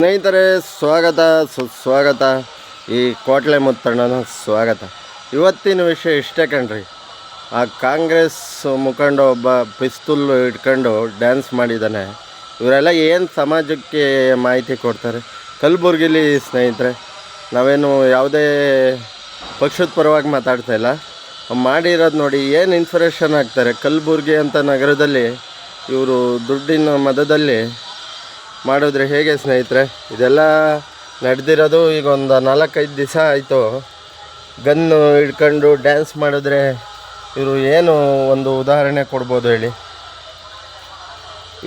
ಸ್ನೇಹಿತರೆ, ಸ್ವಾಗತ ಸುಸ್ವಾಗತ. ಈ ಕೋಟ್ಲೆ ಮುತ್ತಣ್ಣನ ಸ್ವಾಗತ. ಇವತ್ತಿನ ವಿಷಯ ಇಷ್ಟೇ ಕಣ್ರಿ. ಆ ಕಾಂಗ್ರೆಸ್ ಮುಖಂಡ ಒಬ್ಬ ಪಿಸ್ತೂಲ್ ಇಟ್ಕೊಂಡು ಡ್ಯಾನ್ಸ್ ಮಾಡಿದ್ದಾನೆ. ಇವರೆಲ್ಲ ಏನು ಸಮಾಜಕ್ಕೆ ಮಾಹಿತಿ ಕೊಡ್ತಾರೆ? ಕಲಬುರ್ಗಿಲಿ ಸ್ನೇಹಿತರೆ, ನಾವೇನು ಯಾವುದೇ ಪಕ್ಷದ ಪರವಾಗಿ ಮಾತಾಡ್ತಾ ಇಲ್ಲ. ಮಾಡಿರೋದು ನೋಡಿ, ಏನು ಇನ್ಸ್ಪಿರೇಷನ್ ಆಗ್ತಾರೆ. ಕಲಬುರ್ಗಿ ಅಂತ ನಗರದಲ್ಲಿ ಇವರು ದುಡ್ಡಿನ ಮದದಲ್ಲಿ ಮಾಡಿದ್ರೆ ಹೇಗೆ ಸ್ನೇಹಿತರೆ? ಇದೆಲ್ಲ ನಡೆದಿರೋದು ಈಗ ಒಂದು 4-5 ದಿವಸ ಆಯಿತು. ಗನ್ನು ಹಿಡ್ಕೊಂಡು ಡ್ಯಾನ್ಸ್ ಮಾಡಿದ್ರೆ ಇವರು ಏನು ಒಂದು ಉದಾಹರಣೆ ಕೊಡ್ಬೋದು ಹೇಳಿ?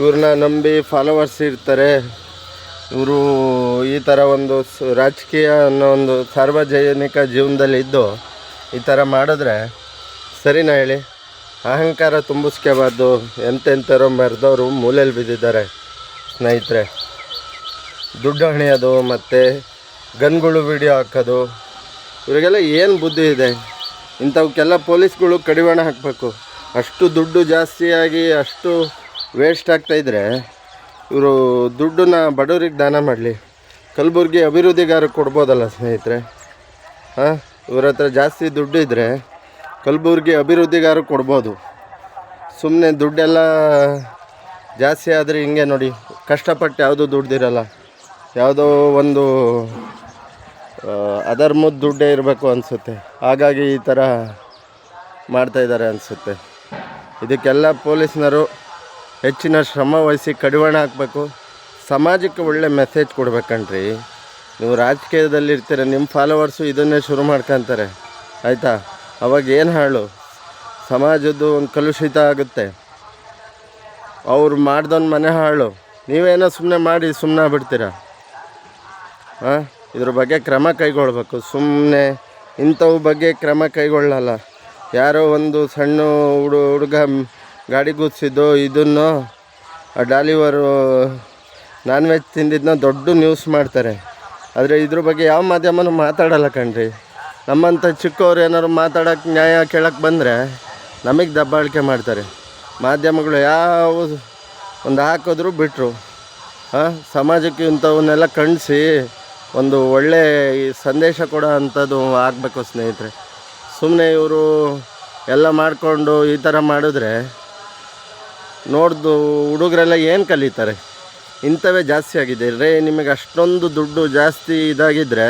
ಇವ್ರನ್ನ ನಂಬಿ ಫಾಲೋವರ್ಸ್ ಇರ್ತಾರೆ. ಇವರು ಈ ಥರ ಒಂದು ರಾಜಕೀಯ ಅನ್ನೋ ಒಂದು ಸಾರ್ವಜನಿಕ ಜೀವನದಲ್ಲಿ ಇದ್ದು ಈ ಥರ ಮಾಡಿದ್ರೆ ಸರಿನಾ ಹೇಳಿ? ಅಹಂಕಾರ ತುಂಬಿಸ್ಕೋಬಾರ್ದು. ಎಂತೆಂಥರೋ ಮೆರೆದವರು ಮೂಲೆಯಲ್ಲಿ ಬಿದ್ದಿದ್ದಾರೆ ಸ್ನೇಹಿತರೆ. ದುಡ್ಡು ಹಣಿಯೋದು ಮತ್ತು ಗನ್ಗಳು ವಿಡಿಯೋ ಹಾಕೋದು, ಇವರಿಗೆಲ್ಲ ಏನು ಬುದ್ಧಿ ಇದೆ? ಇಂಥವಕ್ಕೆಲ್ಲ ಪೊಲೀಸ್ಗಳು ಕಡಿವಾಣ ಹಾಕಬೇಕು. ಅಷ್ಟು ದುಡ್ಡು ಜಾಸ್ತಿಯಾಗಿ ಅಷ್ಟು ವೇಸ್ಟ್ ಆಗ್ತಾಯಿದ್ರೆ ಇವರು ದುಡ್ಡನ್ನ ಬಡವರಿಗೆ ದಾನ ಮಾಡಲಿ. ಕಲಬುರ್ಗಿ ಅಭಿವೃದ್ಧಿಗಾರಕ್ಕೆ ಕೊಡ್ಬೋದಲ್ಲ ಸ್ನೇಹಿತರೆ? ಇವ್ರ ಹತ್ರ ಜಾಸ್ತಿ ದುಡ್ಡು ಇದ್ದರೆ ಕಲಬುರ್ಗಿ ಅಭಿವೃದ್ಧಿಗಾರಕ್ಕೆ ಕೊಡ್ಬೋದು. ಸುಮ್ಮನೆ ದುಡ್ಡೆಲ್ಲ ಜಾಸ್ತಿ ಆದರೆ ಹಿಂಗೆ ನೋಡಿ, ಕಷ್ಟಪಟ್ಟು ಯಾವುದೂ ದುಡ್ದಿರಲ್ಲ. ಯಾವುದೋ ಒಂದು ಅಧರ್ಮದ ದುಡ್ಡೇ ಇರಬೇಕು ಅನಿಸುತ್ತೆ. ಹಾಗಾಗಿ ಈ ಥರ ಮಾಡ್ತಾಯಿದ್ದಾರೆ ಅನಿಸುತ್ತೆ. ಇದಕ್ಕೆಲ್ಲ ಪೊಲೀಸ್ನವರು ಹೆಚ್ಚಿನ ಶ್ರಮ ವಹಿಸಿ ಕಡಿವಾಣ ಹಾಕಬೇಕು. ಸಮಾಜಕ್ಕೆ ಒಳ್ಳೆ ಮೆಸೇಜ್ ಕೊಡ್ಬೇಕಣ್ರಿ. ನೀವು ರಾಜಕೀಯದಲ್ಲಿರ್ತೀರ, ನಿಮ್ಮ ಫಾಲೋವರ್ಸು ಇದನ್ನೇ ಶುರು ಮಾಡ್ಕೊತಾರೆ, ಆಯಿತಾ? ಅವಾಗ ಏನು ಹಾಳು? ಸಮಾಜದ್ದು ಒಂದು ಕಲುಷಿತ ಆಗುತ್ತೆ. ಅವ್ರು ಮಾಡ್ದೊಂದು ಮನೆ ಹಾಳು. ನೀವೇನೋ ಸುಮ್ಮನೆ ಮಾಡಿ ಸುಮ್ಮನೆ ಬಿಡ್ತೀರ? ಇದ್ರ ಬಗ್ಗೆ ಕ್ರಮ ಕೈಗೊಳ್ಬೇಕು. ಸುಮ್ಮನೆ ಇಂಥವು ಬಗ್ಗೆ ಕ್ರಮ ಕೈಗೊಳ್ಳಲ್ಲ. ಯಾರೋ ಒಂದು ಸಣ್ಣ ಹುಡುಗ ಗಾಡಿ ಗುದ್ಸಿದ್ದು ಇದನ್ನು ಡಾಲಿವರು ನಾನ್ ವೆಜ್ ತಿಂದಿದ್ದನ್ನ ದೊಡ್ಡ ನ್ಯೂಸ್ ಮಾಡ್ತಾರೆ. ಆದರೆ ಇದ್ರ ಬಗ್ಗೆ ಯಾವ ಮಾಧ್ಯಮನೂ ಮಾತಾಡಲ್ಲ ಕಣ್ರಿ. ನಮ್ಮಂಥ ಚಿಕ್ಕವ್ರು ಏನಾದ್ರು ಮಾತಾಡೋಕ್ಕೆ, ನ್ಯಾಯ ಕೇಳೋಕ್ಕೆ ಬಂದರೆ ನಮಗೆ ದಬ್ಬಾಳಿಕೆ ಮಾಡ್ತಾರೆ. ಮಾಧ್ಯಮಗಳು ಯಾವ ಒಂದು ಹಾಕಿದ್ರು ಬಿಟ್ಟರು. ಸಮಾಜಕ್ಕೆ ಇಂಥವನ್ನೆಲ್ಲ ಖಂಡಿಸಿ ಒಂದು ಒಳ್ಳೆ ಸಂದೇಶ ಕೊಡೋ ಅಂಥದ್ದು ಆಗಬೇಕು ಸ್ನೇಹಿತರೆ. ಸುಮ್ಮನೆ ಇವರು ಎಲ್ಲ ಮಾಡಿಕೊಂಡು ಈ ಥರ ಮಾಡಿದ್ರೆ ನೋಡ್ದು ಹುಡುಗರೆಲ್ಲ ಏನು ಕಲಿತಾರೆ? ಇಂಥವೇ ಜಾಸ್ತಿ ಆಗಿದೆ ರೇ. ನಿಮಗೆ ಅಷ್ಟೊಂದು ದುಡ್ಡು ಜಾಸ್ತಿ ಇದಾಗಿದ್ದರೆ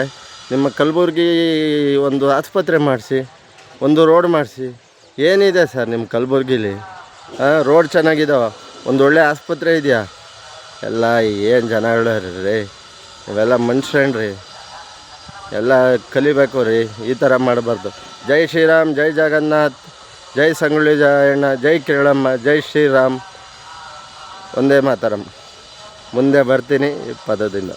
ನಿಮ್ಮ ಕಲಬುರ್ಗಿ ಒಂದು ಆಸ್ಪತ್ರೆ ಮಾಡಿಸಿ, ಒಂದು ರೋಡ್ ಮಾಡಿಸಿ. ಏನಿದೆ ಸರ್ ನಿಮ್ಮ ಕಲಬುರ್ಗಿಲಿ? ರೋಡ್ ಚೆನ್ನಾಗಿದ್ದಾವ, ಒಂದು ಒಳ್ಳೆ ಆಸ್ಪತ್ರೆ ಇದೆಯಾ? ಎಲ್ಲ ಏನು ಜನಗಳು ರೀ, ಇವೆಲ್ಲ ಮನುಷ್ಯನ್ರಿ. ಎಲ್ಲ ಕಲಿಬೇಕು ರೀ, ಈ ಥರ ಮಾಡಬಾರ್ದು. ಜೈ ಶ್ರೀರಾಮ್, ಜೈ ಜಗನ್ನಾಥ್, ಜೈ ಸಂಗೊಳ್ಳಿ ರಾಯಣ್ಣ, ಜೈ ಕಿರಳಮ್ಮ, ಜೈ ಶ್ರೀರಾಮ್. ಒಂದೇ ಮಾತರಂ. ಮುಂದೆ ಬರ್ತೀನಿ ಈ ಪದದಿಂದ.